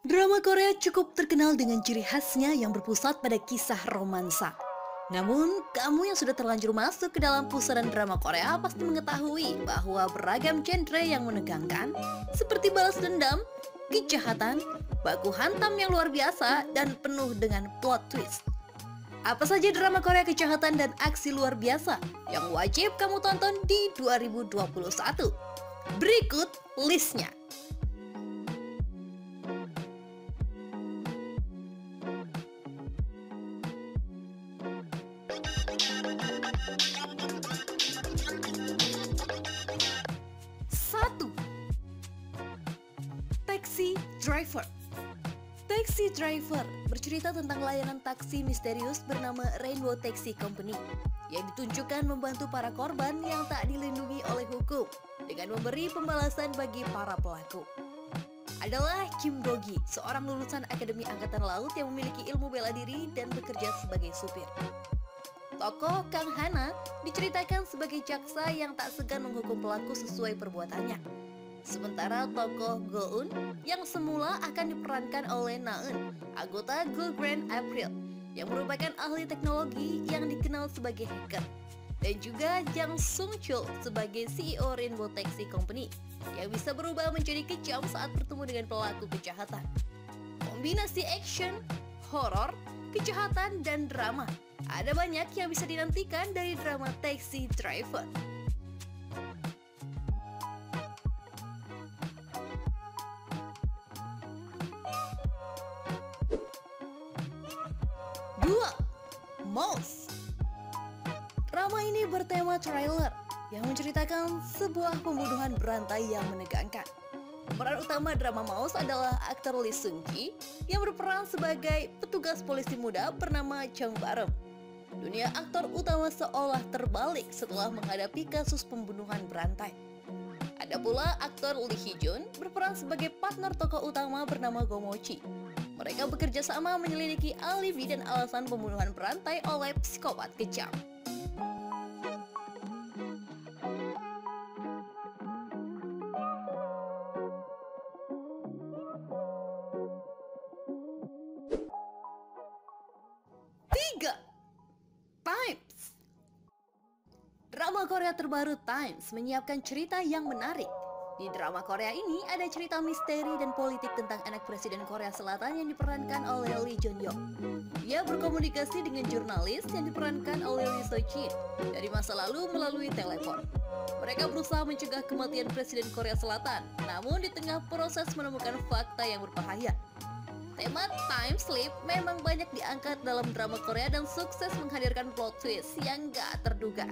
Drama Korea cukup terkenal dengan ciri khasnya yang berpusat pada kisah romansa. Namun, kamu yang sudah terlanjur masuk ke dalam pusaran drama Korea pasti mengetahui bahwa beragam genre yang menegangkan, seperti balas dendam, kejahatan, baku hantam yang luar biasa, dan penuh dengan plot twist. Apa saja drama Korea kejahatan dan aksi luar biasa yang wajib kamu tonton di 2021? Berikut listnya. 1. Taxi Driver. Taxi Driver bercerita tentang layanan taksi misterius bernama Rainbow Taxi Company yang ditunjukkan membantu para korban yang tak dilindungi oleh hukum dengan memberi pembalasan bagi para pelaku. Adalah Kim Do-gi, seorang lulusan Akademi Angkatan Laut yang memiliki ilmu bela diri dan bekerja sebagai supir. Tokoh Kang Hana diceritakan sebagai jaksa yang tak segan menghukum pelaku sesuai perbuatannya. Sementara tokoh Go-eun yang semula akan diperankan oleh Na-eun, anggota Go Grand April, yang merupakan ahli teknologi yang dikenal sebagai hacker. Dan juga Jang Sung-chul sebagai CEO Rainbow Taxi Company, yang bisa berubah menjadi kejam saat bertemu dengan pelaku kejahatan. Kombinasi action, horor, kejahatan, dan drama. Ada banyak yang bisa dinantikan dari drama Taxi Driver. 2. Mouse. Drama ini bertema trailer yang menceritakan sebuah pembunuhan berantai yang menegangkan. Pemeran utama drama Mouse adalah aktor Lee Seung-gi yang berperan sebagai petugas polisi muda bernama Jung Barem. Dunia aktor utama seolah terbalik setelah menghadapi kasus pembunuhan berantai. Ada pula aktor Lee Hee-jun berperan sebagai partner tokoh utama bernama Go Mo-chi. Mereka bekerja sama menyelidiki alibi dan alasan pembunuhan berantai oleh psikopat kejam. Times. Drama Korea terbaru Times menyiapkan cerita yang menarik. Di drama Korea ini ada cerita misteri dan politik tentang anak Presiden Korea Selatan yang diperankan oleh Lee Jun-young. Dia berkomunikasi dengan jurnalis yang diperankan oleh Lee So-jin dari masa lalu melalui telepon. Mereka berusaha mencegah kematian Presiden Korea Selatan, namun di tengah proses menemukan fakta yang berbahaya. Tema time sleep memang banyak diangkat dalam drama Korea dan sukses menghadirkan plot twist yang gak terduga.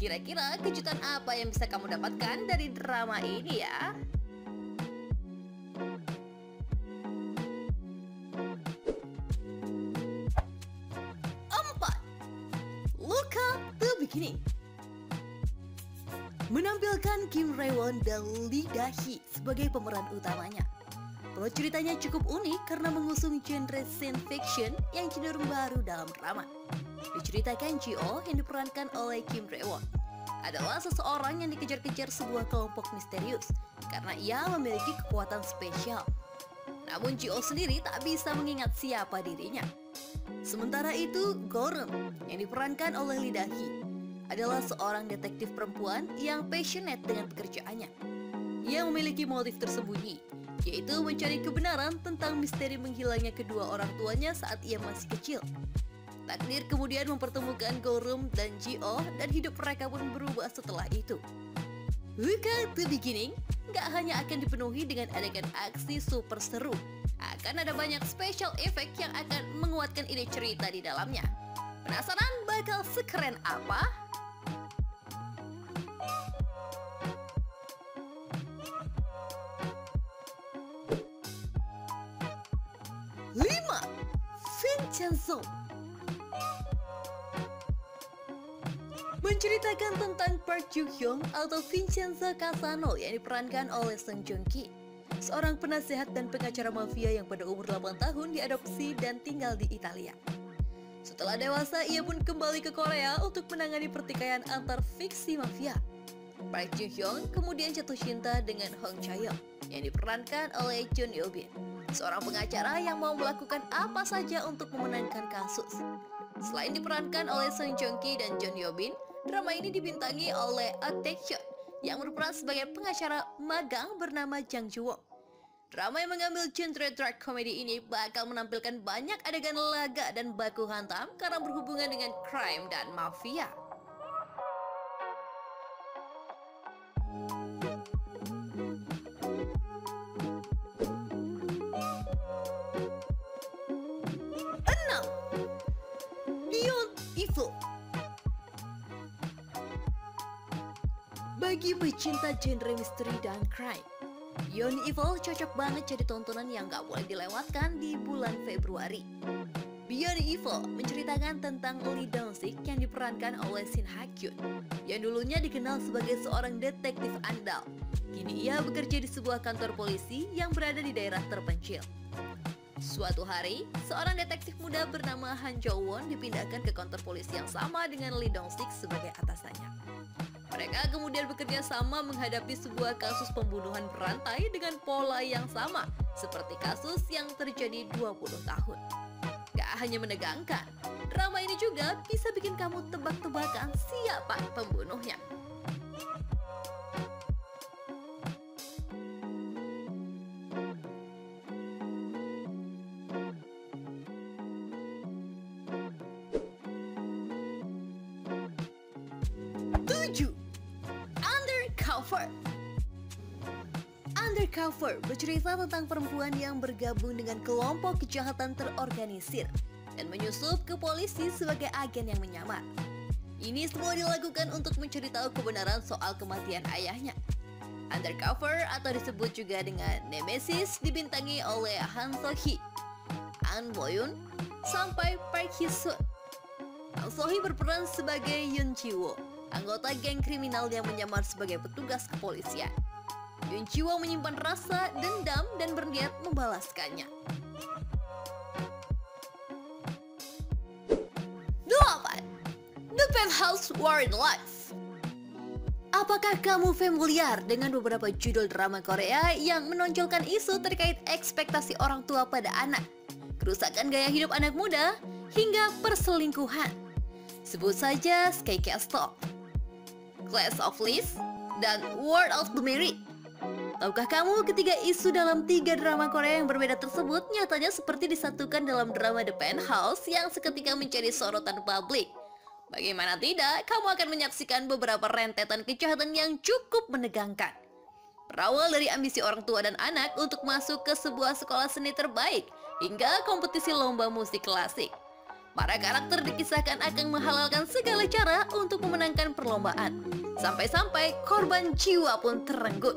Kira-kira kejutan apa yang bisa kamu dapatkan dari drama ini ya? 4. Look at the Beginning. Menampilkan Kim Rae-won dan Lee Da-hee sebagai pemeran utamanya. Plot ceritanya cukup unik karena mengusung genre science fiction yang cenderung baru dalam drama. Diceritakan Ji-oh yang diperankan oleh Kim Rae-won adalah seseorang yang dikejar-kejar sebuah kelompok misterius karena ia memiliki kekuatan spesial. Namun Ji-oh sendiri tak bisa mengingat siapa dirinya. Sementara itu, Go-reum yang diperankan oleh Lee Da-hee adalah seorang detektif perempuan yang passionate dengan pekerjaannya. Ia memiliki motif tersembunyi, yaitu mencari kebenaran tentang misteri menghilangnya kedua orang tuanya saat ia masih kecil. Takdir kemudian mempertemukan Go-reum dan Ji-oh dan hidup mereka pun berubah setelah itu. Look at the Beginning gak hanya akan dipenuhi dengan adegan aksi super seru, akan ada banyak special effect yang akan menguatkan ide cerita di dalamnya. Penasaran bakal sekeren apa? 5. Vincenzo. Menceritakan tentang Park Ju-hyung atau Vincenzo Casano yang diperankan oleh Song Joong-ki, seorang penasehat dan pengacara mafia yang pada umur 8 tahun diadopsi dan tinggal di Italia. Setelah dewasa, ia pun kembali ke Korea untuk menangani pertikaian antar fiksi mafia. Park Ju-hyung kemudian jatuh cinta dengan Hong Chae-young yang diperankan oleh Jun Yo-bin. seorang pengacara yang mau melakukan apa saja untuk memenangkan kasus. Selain diperankan oleh Song Joong Ki dan John Yo Bin, drama ini dibintangi oleh Ah Tae-hyun yang berperan sebagai pengacara magang bernama Jang Joo-won. Drama yang mengambil genre dark comedy ini bakal menampilkan banyak adegan laga dan baku hantam karena berhubungan dengan crime dan mafia. Beyond Evil. Bagi pecinta genre misteri dan crime, Beyond Evil cocok banget jadi tontonan yang gak boleh dilewatkan di bulan Februari. Beyond Evil menceritakan tentang Lee Dong-sik yang diperankan oleh Shin Ha-kyun, yang dulunya dikenal sebagai seorang detektif andal. Kini ia bekerja di sebuah kantor polisi yang berada di daerah terpencil. Suatu hari, seorang detektif muda bernama Han Jo-won dipindahkan ke kantor polisi yang sama dengan Lee Dong-sik sebagai atasannya. Mereka kemudian bekerja sama menghadapi sebuah kasus pembunuhan berantai dengan pola yang sama seperti kasus yang terjadi 20 tahun. Gak hanya menegangkan, drama ini juga bisa bikin kamu tebak-tebakan siapa pembunuhnya. Undercover bercerita tentang perempuan yang bergabung dengan kelompok kejahatan terorganisir dan menyusup ke polisi sebagai agen yang menyamar. Ini semua dilakukan untuk mencari tahu kebenaran soal kematian ayahnya. Undercover atau disebut juga dengan Nemesis dibintangi oleh Han So-hee, An Bo-yoon, sampai Park Hee-sun. Han So-hee berperan sebagai Yoon Ji-woo, anggota geng kriminal yang menyamar sebagai petugas kepolisian. Yoon Ji-woo menyimpan rasa dendam dan berniat membalaskannya. 8. The Penthouse War in Life. Apakah kamu familiar dengan beberapa judul drama Korea yang menonjolkan isu terkait ekspektasi orang tua pada anak, kerusakan gaya hidup anak muda, hingga perselingkuhan? Sebut saja Sky Castle, Clash of Lies, dan World of the Married. Tahukah kamu ketiga isu dalam 3 drama Korea yang berbeda tersebut nyatanya seperti disatukan dalam drama The Penthouse yang seketika menjadi sorotan publik? Bagaimana tidak, kamu akan menyaksikan beberapa rentetan kejahatan yang cukup menegangkan. Berawal dari ambisi orang tua dan anak untuk masuk ke sebuah sekolah seni terbaik, hingga kompetisi lomba musik klasik. Para karakter dikisahkan akan menghalalkan segala cara untuk memenangkan perlombaan. Sampai-sampai korban jiwa pun terenggut.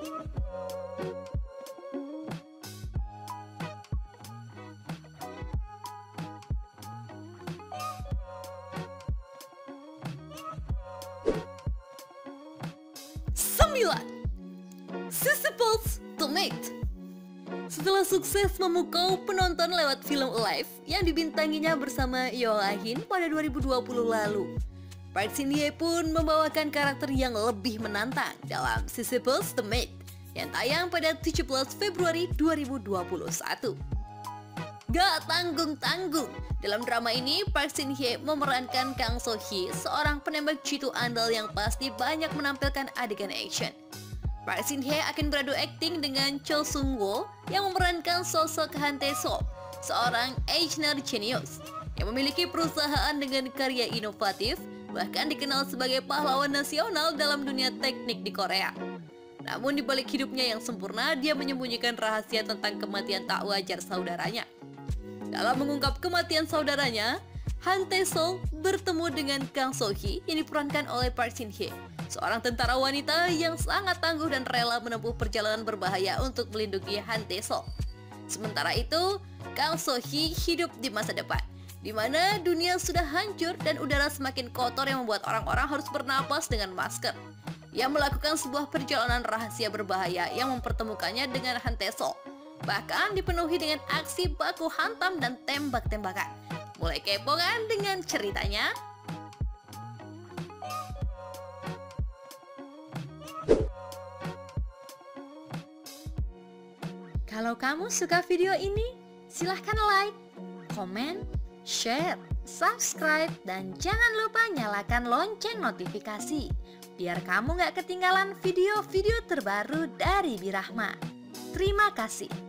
Sisyphus The Maid. Setelah sukses memukau penonton lewat film Alive yang dibintanginya bersama Yoo Ah-hin pada 2020 lalu, Park Shin-hye pun membawakan karakter yang lebih menantang dalam Sisyphus The Maid yang tayang pada 17 Februari 2021. Gak tanggung-tanggung, dalam drama ini Park Shin-hye memerankan Kang So-hee, seorang penembak jitu andal yang pasti banyak menampilkan adegan action. Park Shin-hye akan beradu akting dengan Cho Sung-woo yang memerankan sosok Han Tae-sol, seorang engineer genius yang memiliki perusahaan dengan karya inovatif, bahkan dikenal sebagai pahlawan nasional dalam dunia teknik di Korea. Namun di balik hidupnya yang sempurna, dia menyembunyikan rahasia tentang kematian tak wajar saudaranya. Dalam mengungkap kematian saudaranya, Han Tae-sol bertemu dengan Kang So-hee yang diperankan oleh Park Shin-hye, seorang tentara wanita yang sangat tangguh dan rela menempuh perjalanan berbahaya untuk melindungi Han Tae-sol. Sementara itu, Kang So-hee hidup di masa depan, di mana dunia sudah hancur dan udara semakin kotor yang membuat orang-orang harus bernapas dengan masker. Ia melakukan sebuah perjalanan rahasia berbahaya yang mempertemukannya dengan Han Tae-sol, bahkan dipenuhi dengan aksi baku hantam dan tembak-tembakan. Mulai kepo kan dengan ceritanya? Kalau kamu suka video ini, silahkan like, komen, share, subscribe, dan jangan lupa nyalakan lonceng notifikasi biar kamu gak ketinggalan video-video terbaru dari Birahma. Terima kasih.